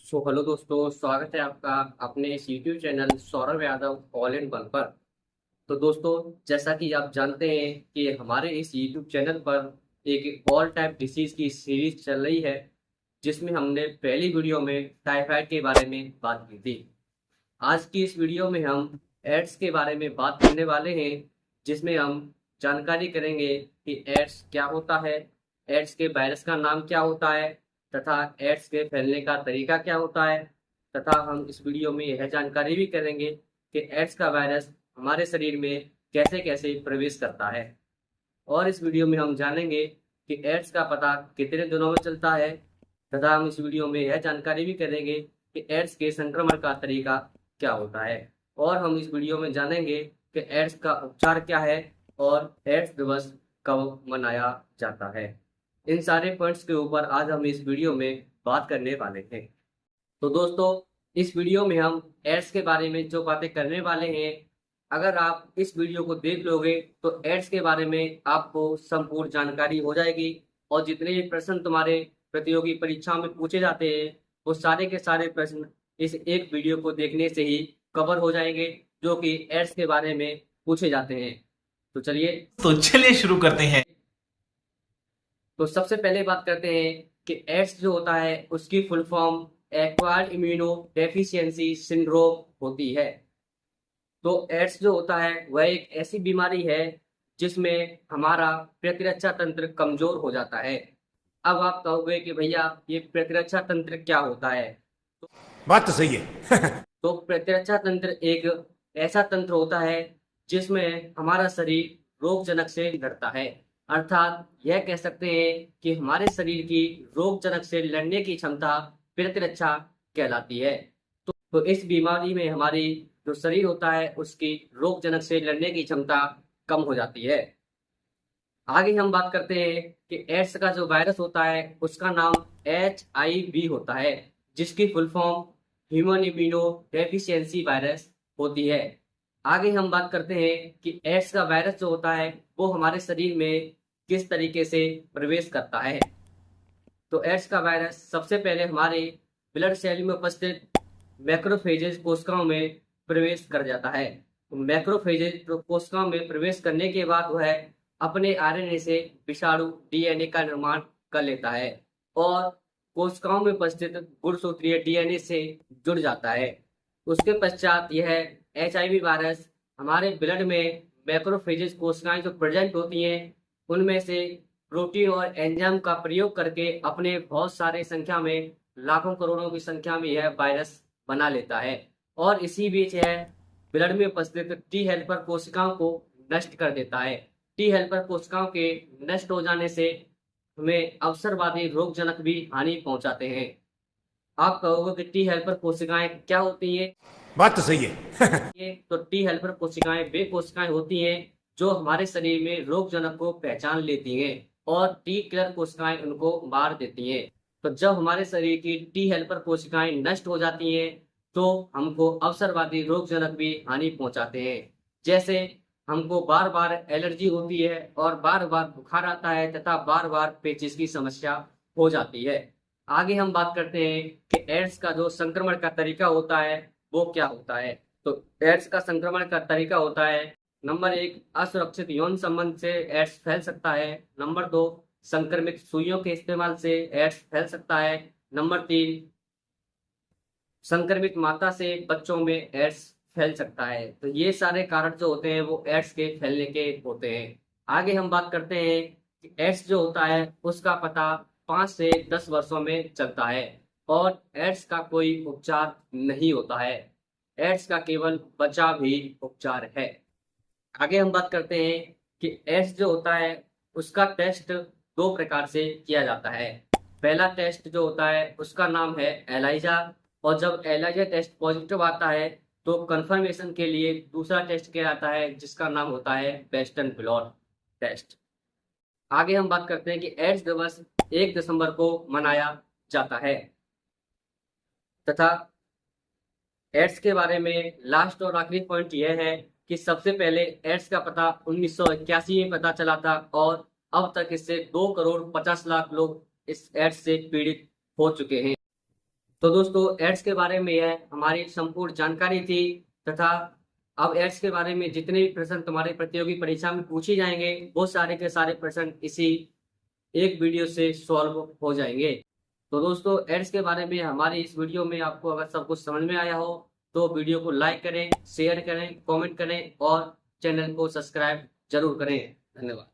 Hello दोस्तों, स्वागत है आपका अपने इस YouTube channel Saurabh Yadav all in one पर। तो दोस्तों, जैसा कि आप जानते हैं कि हमारे इस यूट्यूब चैनल पर एक ऑल टाइप डिसीज की सीरीज चल रही है, जिसमें हमने पहली वीडियो में टाइफाइड के बारे में बात की थी। आज की इस वीडियो में हम एड्स के बारे में बात करने वाले हैं, जिसमें हम जानकारी करेंगे कि एड्स क्या होता है, एड्स के वायरस का नाम क्या होता है, तथा एड्स के फैलने का तरीका क्या होता है। तथा हम इस वीडियो में यह जानकारी भी करेंगे कि एड्स का वायरस हमारे शरीर में कैसे कैसे प्रवेश करता है। और इस वीडियो में हम जानेंगे कि एड्स का पता कितने दिनों में चलता है। तथा हम इस वीडियो में यह जानकारी भी करेंगे कि एड्स के संक्रमण का तरीका क्या होता है। और हम इस वीडियो में जानेंगे कि एड्स का उपचार क्या है और एड्स दिवस कब मनाया जाता है। इन सारे पॉइंट्स के ऊपर आज हम इस वीडियो में बात करने वाले हैं। तो दोस्तों, इस वीडियो में हम एड्स के बारे में जो बातें करने वाले हैं, अगर आप इस वीडियो को देख लोगे तो एड्स के बारे में आपको संपूर्ण जानकारी हो जाएगी। और जितने भी प्रश्न तुम्हारे प्रतियोगी परीक्षाओं में पूछे जाते हैं, वो सारे के सारे प्रश्न इस एक वीडियो को देखने से ही कवर हो जाएंगे, जो कि एड्स के बारे में पूछे जाते हैं। तो चलिए शुरू करते हैं। तो सबसे पहले बात करते हैं कि एड्स जो होता है उसकी full form acquired immuno deficiency syndrome होती है। तो एड्स जो होता है वह एक ऐसी बीमारी है जिसमें हमारा प्रतिरक्षा तंत्र कमजोर हो जाता है। अब आप कहोगे कि भैया ये प्रतिरक्षा तंत्र क्या होता है। बात तो सही है। तो प्रतिरक्षा तंत्र एक ऐसा तंत्र होता है जिसमें हमारा शरीर रोगजनक से लड़ता है। अर्थात यह कह सकते हैं कि हमारे शरीर की रोगजनक से लड़ने की क्षमता प्रतिरक्षा कहलाती है। तो इस बीमारी में हमारी जो शरीर होता है उसकी रोगजनक से लड़ने की क्षमता कम हो जाती है। आगे हम बात करते हैं कि एड्स का जो वायरस होता है उसका नाम HIV होता है, जिसकी full form human immuno deficiency virus होती है। आगे हम बात करते हैं कि एड्स का वायरस जो होता है वो हमारे शरीर में किस तरीके से प्रवेश करता है। तो एड्स का वायरस सबसे पहले हमारे ब्लड सेल में उपस्थित मैक्रोफेजेज कोशिकाओं में प्रवेश कर जाता है। तो मैक्रोफेजेज कोशिकाओं में प्रवेश करने के बाद वह अपने RNA से विषाणु DNA का निर्माण कर लेता है और कोशिकाओं में उपस्थित गुणसूत्रीय DNA से जुड़ जाता है। उसके पश्चात यह HIV वायरस हमारे ब्लड में मैक्रोफेजेज कोशिकाएं जो प्रेजेंट होती हैं उनमें से प्रोटीन और एंजाइम का प्रयोग करके अपने बहुत सारे संख्या में लाखों करोड़ों की संख्या में यह वायरस बना लेता है। और इसी बीच यह ब्लड में उपस्थित टी हेल्पर कोशिकाओं को नष्ट कर देता है। टी हेल्पर कोशिकाओं के नष्ट हो जाने से हमें अवसरवादी रोगजनक भी हानि पहुंचाते हैं। आप कहोगे कि टी हेल्पर कोशिकाएं क्या होती हैं। बात तो सही है। ये तो टी हेल्पर कोशिकाएं वे कोशिकाएं होती हैं जो हमारे शरीर में रोगजनक को पहचान लेती हैं और टी किलर कोशिकाएं उनको मार देती हैं। तो जब हमारे शरीर की टी हेल्पर कोशिकाएं नष्ट हो जाती हैं तो हमको अवसरवादी रोगजनक भी हानि पहुंचाते हैं। जैसे हमको बार बार एलर्जी होती है और बार बार बुखार आता है तथा बार बार पेचिश की समस्या हो जाती है। आगे हम बात करते हैं कि एड्स का जो संक्रमण का तरीका होता है वो क्या होता है। तो एड्स का संक्रमण का तरीका होता है, नंबर 1, असुरक्षित यौन संबंध से एड्स फैल सकता है। नंबर 2, संक्रमित सुइयों के इस्तेमाल से एड्स फैल सकता है। नंबर 3, संक्रमित माता से बच्चों में एड्स फैल सकता है। तो ये सारे कारण जो होते हैं वो एड्स के फैलने के होते हैं। आगे हम बात करते हैं कि एड्स जो होता है उसका पता 5 से 10 वर्षों में चलता है और एड्स का कोई उपचार नहीं होता है। एड्स का केवल बचाव ही उपचार है। आगे हम बात करते हैं कि एड्स जो होता है उसका टेस्ट 2 प्रकार से किया जाता है। पहला टेस्ट जो होता है उसका नाम है एलाइजा, और जब एलाइजा टेस्ट पॉजिटिव आता है तो कंफर्मेशन के लिए दूसरा टेस्ट किया जाता है जिसका नाम होता है वेस्टर्न ब्लॉट टेस्ट। आगे हम बात करते हैं कि एड्स दिवस 1 दिसंबर को मनाया जाता है। तथा एड्स के बारे में लास्ट और आखिरी पॉइंट यह है कि सबसे पहले एड्स का पता 1981 में पता चला था और अब तक इससे 2 करोड़ 50 लाख लोग इस एड्स से पीड़ित हो चुके हैं। तो दोस्तों एड्स के बारे में यह हमारी संपूर्ण जानकारी थी तथा अब एड्स के बारे में जितने भी प्रश्न तुम्हारे प्रतियोगी परीक्षा में पूछे जाएंगे वो सारे के सारे प्रश्न इसी एक वीडियो से सॉल्व हो जाएंगे। तो दोस्तों एड्स के बारे में हमारी इस वीडियो में आपको अगर सब कुछ समझ में आया हो तो वीडियो को लाइक करें, शेयर करें, कमेंट करें और चैनल को सब्सक्राइब जरूर करें। धन्यवाद।